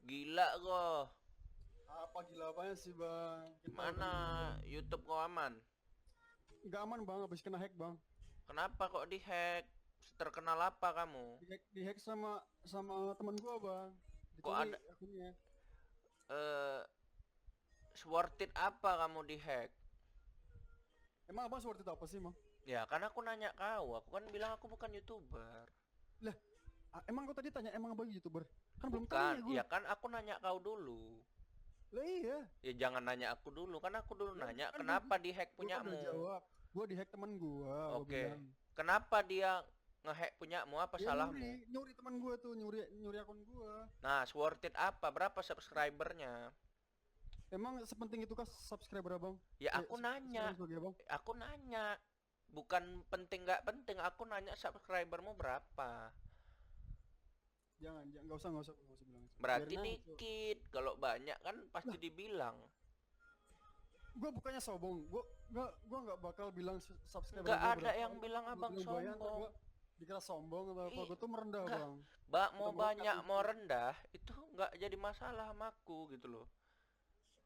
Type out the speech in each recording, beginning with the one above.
Gila kok. Apa gila apanya sih bang? Kita Mana udah YouTube kau aman? nggak aman bang, habis kena hack bang. Kenapa kok dihack? Terkenal apa kamu? Di hack sama teman gua bang. Kok Dicuri ada akunnya. eh worth it apa kamu dihack? Emang abang seperti itu apa sih bang? Ya kan aku nanya kau, aku kan bilang aku bukan YouTuber. Lah, emang kau tadi tanya emang abang YouTuber? Kan belum Bukan, tanya gue. ya kan aku nanya kau dulu. Lah iya. Ya jangan nanya aku dulu, kan aku dulu Lah nanya kan kenapa dihack gua kan udah punyamu. jawab. Gua di hack teman gua Oke. bilang. Kenapa dia ngehack punyamu? Apa Dia salahmu? nyuri teman gua tuh, nyuri akun gua. Nah, worth it apa? Berapa subscribernya? Emang sepenting itu kah subscriber abang? Ya aku nanya. Sekarang sebagai abang. Aku nanya. Bukan penting nggak penting, aku nanya subscribermu berapa. Jangan, nggak usah bilang. Berarti Biarin aja. dikit. Kalau banyak kan pasti Lah, dibilang. gue bukannya sombong, gue nggak bakal bilang subscriber Nggak gue ada berapa. yang bilang abang sombong. Gue dikira sombong atau apa, Ih, gue tuh merendah nggak. bang. Mau Kita melekat banyak mau itu. rendah itu nggak jadi masalah sama aku gitu loh.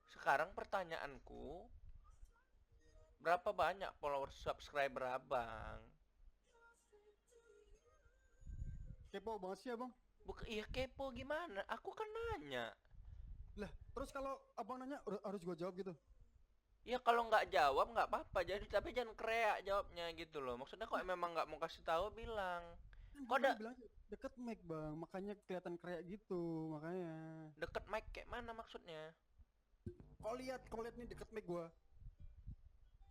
Sekarang pertanyaanku, berapa banyak follower subscriber abang? Kepo banget sih abang. Bukan, iya kepo gimana? Aku kan nanya. Lah terus kalau abang nanya harus gue jawab gitu. Ya kalau nggak jawab nggak apa-apa. Jadi tapi jangan kreak jawabnya gitu loh. Maksudnya kok Lah memang nggak mau kasih tahu bilang. kan Kok gue ada tadi bilang deket mic bang, makanya kelihatan kayak gitu makanya. deket mic kayak mana maksudnya? Kau lihat nih deket mic gue.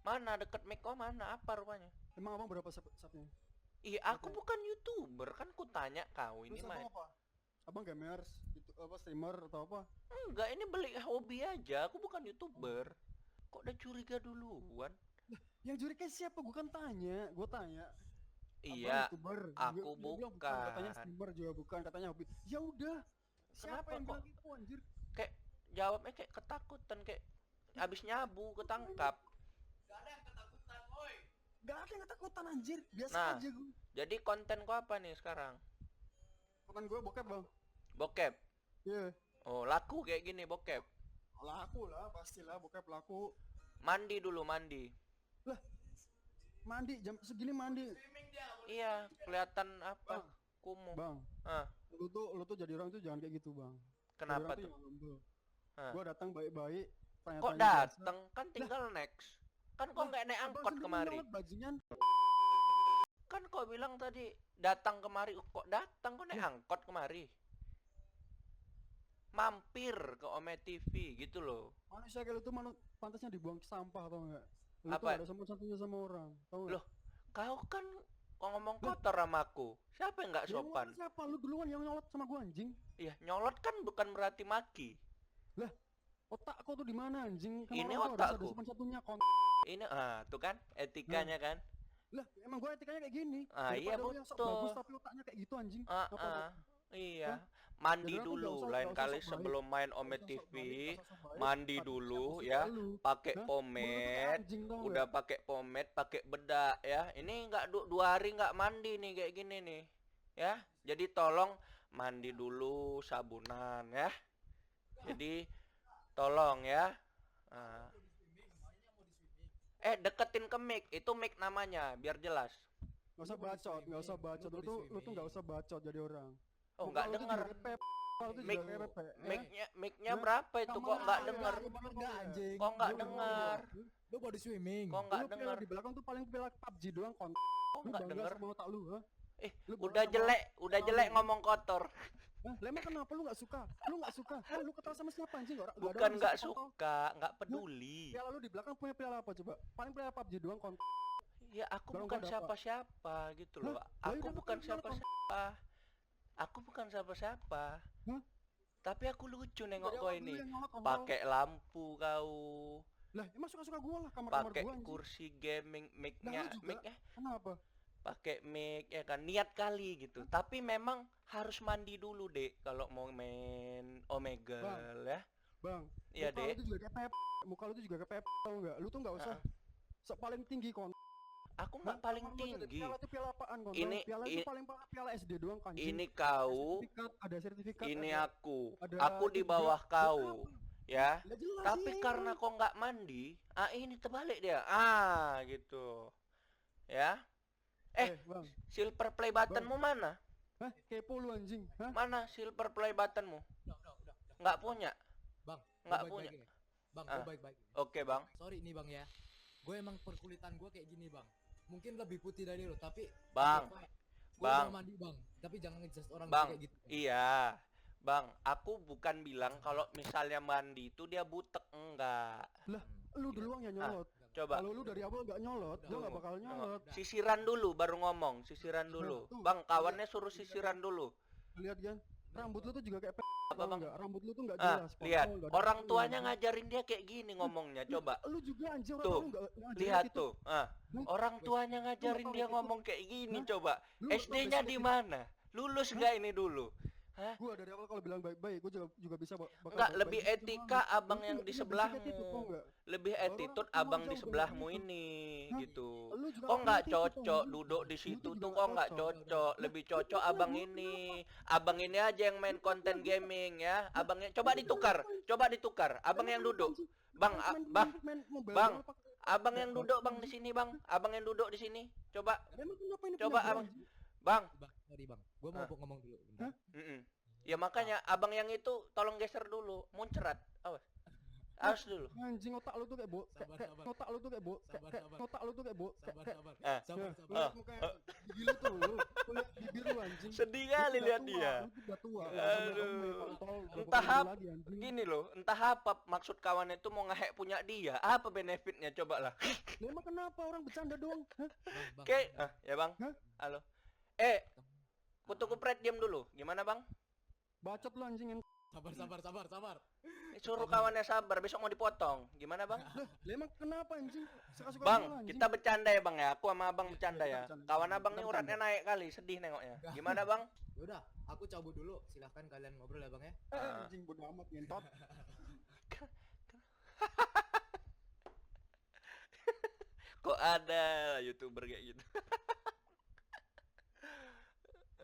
Mana deket mic kok mana? Apa rupanya? Emang abang berapa subnya? Iya aku Subnya. bukan YouTuber kan ku tanya kau ini Terus mah. abang apa? Abang gamers, itu apa streamer atau apa? Enggak ini beli hobi aja. Aku bukan YouTuber. Kok udah curiga duluan? Yang juri siapa? Gue tanya. Abang Iya, YouTuber, aku dia bilang bukan, katanya bukan. streamer juga bukan, katanya hobi. Ya udah, siapa Kenapa yang kok bilang gitu anjir? kayak jawabnya kayak ketakutan kayak Lah, abis nyabu makanya ketangkap. gak ada yang ketakutan anjir, biasa Nah, aja gue. jadi konten ku apa nih sekarang? Bukan gue bokep bang. Bokep. Iya, Oh, laku kayak gini bokep. laku lah, pastilah bokep laku. Mandi dulu mandi. Lah, mandi jam segini mandi. Iya, kelihatan apa? Bang, Kumuh. bang, Ah, lu tuh jadi orang tuh jangan kayak gitu bang. Jadi orang kenapa tuh tuh? jangan lembur. Ah. Gue datang baik-baik, Kok tanya-tanya biasa. dateng? Kan Lah, tinggal next. Kan kok lah, nggak naik abang angkot sendiri kemari? nyolot bajingan. Kan kau bilang tadi datang kemari. Kok datang kok naik Lah, angkot kemari? Mampir ke Ome TV gitu loh. manusia kayak lu tuh pantasnya dibuang ke sampah tau nggak? Lu tuh gak Apa? ada sopan santunnya sama orang, tau nggak? Loh, kau kan kok ngomong Lah, kotor sama aku. Siapa yang nggak yang sopan? ngomong siapa? Lu duluan yang nyolot sama gua anjing. Iya, nyolot kan bukan berarti maki. Lah, otak kau tuh di mana anjing? Kan Ini orang tuh harus ada otakku. sopan santunnya Ini tuh kan Nah, etikanya kan. lah emang gua etikanya kayak gini. Iya Daripada lu yang sok bagus betul. tapi otaknya kayak gitu anjing. Ah, Apa ah, apa? iya. Hah? Jadi Mandi orang tuh dulu, gak lain usah kali sok baik. sebelum main Gak Ome usah sok TV, baik, gak usah sok baik. mandi Harusnya dulu aku ya, suka lu. pakai Hah? Mulut lu tuh kayak pomade, anjing tau udah nggak? pakai pomade, pakai bedak ya. Ini nggak 2 hari nggak mandi nih kayak gini nih, ya. Jadi tolong mandi dulu sabunan ya. Jadi tolong ya. Ah. Deketin ke mic, itu mic namanya, biar jelas. Gak usah bacot. Lu tuh gak usah bacot jadi orang. Oh Muka nggak lu tuh denger. juga kayak Pep. Muka lu tuh Mic, juga kayak Pepe. micnya Ya. berapa itu Kamar kok nggak lu denger? lu Enggak anjing. Kok nggak Lu denger? Lu body swimming. Kok nggak Lu pila denger? di belakang tuh paling pila PUBG doang kon. Kok Lu nggak bangga denger? sama otak lu, ha? Lu bangga Udah sama jelek, udah otak jelek lu. ngomong kotor. Hah, lah emang kenapa lu gak suka? Lu gak suka? Lu ketawa sama siapa anjing? Gak ada Bukan orang nggak bisa kontol. suka, nggak peduli. Piala lu di belakang punya piala apa coba? Paling piala PUBG doang kon. Ya aku Kalau bukan nggak ada apa? siapa-siapa gitu loh. Lah, Aku udah bukan piala kon. siapa-siapa. Aku bukan siapa-siapa. Hah? Tapi aku lucu nengok Dari kau awal dulu ini. yang nyolot kontol. Pakai lampu kau, Lah, emang suka-suka gua lah kamar-kamar pakai gua anjing. kursi gaming, Lah mic-nya, lu juga. mic-nya Kenapa? pakai mic ya kan, niat kali gitu. Tapi memang harus mandi dulu dek kalau mau main Omegle ya. Bang, Iya muka lu dek. tuh juga kayak Pep. Muka lu tuh juga kayak Pep, tau nggak? Lu tuh nggak usah Heeh. sok paling tinggi kon. Aku nggak paling Kamar lu jadi tinggi. piala itu piala apaan kontol? Ini Piala itu i- paling parah piala SD doang anjing. ini kau, Ada sertifikat, ini ada aku. ada Aku di itu juga. bawah Buat kau, apa? ya. Lah jelas Tapi iya karena emang. kau nggak mandi, ini terbalik dia. Gitu, ya. Eh, Bang, silver play bang. buttonmu mana? Hah? Kepo lu anjing. Hah? Mana silver play buttonmu? Udah. Nggak punya. Bang, Nggak gue punya. baik-baik ya. Bang, Ah. gue baik-baik. Oke, Bang. Sorry nih bang ya. Gue emang perkulitan gue kayak gini bang. Mungkin lebih putih dari lo, tapi Bang, gue Bang. udah mandi bang. Tapi jangan ngejudge orang Bang, kayak gitu. iya. Bang, aku bukan bilang kalau misalnya mandi itu dia butek, enggak. Lah, lu duluan ya nyolot. Coba. Kalau lu dari awal nggak nyolot, Udah, dia nggak tunggu. bakal nyolot. Sisiran dulu baru ngomong, sisiran dulu. Tuh. Bang, kawannya suruh sisiran dulu. Lihat kan, rambut lu tuh juga kayak Apa, Bang? enggak? Rambut lu tuh nggak Ah, jelas. lihat. kontol, nggak ada Orang apanya, tuanya anjing. ngajarin dia kayak gini ngomongnya, coba. Lu juga anjir orang Tuh, lu nggak ngajarin Lihat gitu. tuh. Orang tuanya ngajarin tahu dia itu? ngomong kayak gini, Hah? coba. Lu nggak tahu SD-nya basic di itu? mana? Lulus nggak ini dulu? Hah? Gua dari awal kalau bilang baik-baik, gua juga bisa bakal Enggak, baik-baik lebih gitu sama etika lu. abang Lu yang tuh di nggak punya sebelahmu. basic attitude, tau nggak? Lebih Orang attitude tua abang aja di udah sebelahmu gitu. ini Hah? gitu. Lu juga Kok nggak nggak punya attitude, cocok anjing. duduk di Lu situ tuh tuh, juga kok nggak nggak cocok. cocok. Lebih cocok Lu abang lu ini. kenapa? Abang ini aja yang main konten gaming ya. Abangnya coba ditukar. Abang yang duduk. Bang, Bang, abang yang duduk bang di sini bang. Abang yang duduk di sini. Coba, Coba, abang. Bang. Bang, sorry bang. Gue mau ngomong dulu. Hah? Mm-mm. Ya makanya abang yang itu tolong geser dulu. Muncrat. Awas. Awas dulu. Anjing otak lu tuh kayak Sabar. otak lu tuh kayak Sabar. otak lu tuh kayak Sabar. Ah. Sabar. Lihat muka gigi lu tuh lu lihat bibir lu anjing. Sedih Lu kali udah lihat tua, dia. lu tuh udah tua. Aduh. Entah apa. Gini loh, entah apa maksud kawan itu mau ngehack punya dia. Apa benefitnya coba lah. Lah emang kenapa orang bercanda doang? Hah? Bang. Oke, ya bang. Hah? Halo. Kutu kupret diam dulu. Gimana bang? Bacot lu anjing yang Sabar. Suruh kawannya sabar. Besok mau dipotong. Gimana bang? lah emang kenapa anjing? Suka-suka Bang, gua, anjing. kita bercanda ya bang ya. Aku sama abang bercanda kita ya. bercanda. Kawan abang Kita nih uratnya naik kali. Sedih nengoknya. Gimana bang? Udah, aku cabut dulu. Silahkan kalian ngobrol ya bang ya. Anjing bodo amat ngentot. Kok ada YouTuber kayak gitu?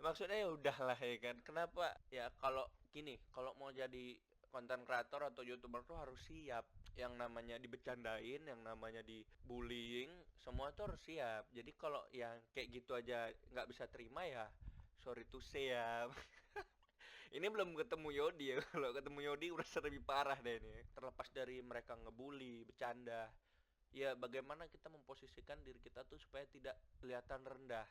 Maksudnya ya udahlah ya kan. Kenapa? Ya kalau gini, kalau mau jadi konten kreator atau YouTuber tuh harus siap. Yang namanya dibecandain, yang namanya dibullying, semua tuh harus siap. Jadi kalau yang kayak gitu aja nggak bisa terima ya, sorry to say ya. Ini belum ketemu Yodi ya. Kalau ketemu Yodi udah lebih parah deh ini. Terlepas dari mereka ngebully, bercanda. Ya bagaimana kita memposisikan diri kita tuh supaya tidak kelihatan rendah.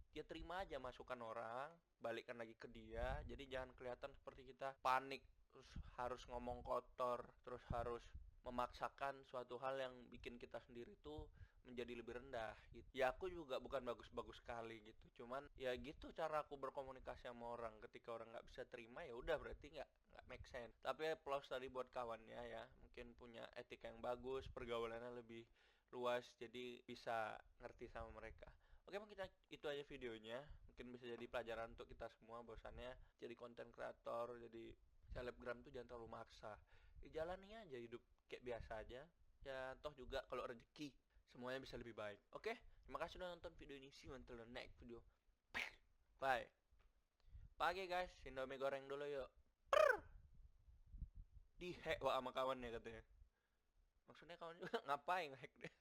Ya terima aja masukan orang, balikkan lagi ke dia. Jadi jangan kelihatan seperti kita panik, terus harus ngomong kotor, terus harus memaksakan suatu hal yang bikin kita sendiri tuh menjadi lebih rendah gitu. Ya aku juga bukan bagus-bagus sekali gitu. Cuman ya gitu cara aku berkomunikasi sama orang. Ketika orang nggak bisa terima ya udah berarti nggak make sense. Tapi plus tadi buat kawannya ya, mungkin punya etika yang bagus, pergaulannya lebih luas, jadi bisa ngerti sama mereka. Oke bang, kita itu aja videonya. Mungkin bisa jadi pelajaran untuk kita semua bahwasannya jadi konten kreator, jadi selebgram tuh jangan terlalu maksa. Jalani aja hidup kayak biasa aja. Ya toh juga kalau rezeki semuanya bisa lebih baik. Oke, terima kasih udah nonton video ini. See you until the next video. Bye. Pagi guys, Indomie goreng dulu yuk. Di hack wah sama kawannya katanya. Maksudnya kawan juga ngapain hack dia?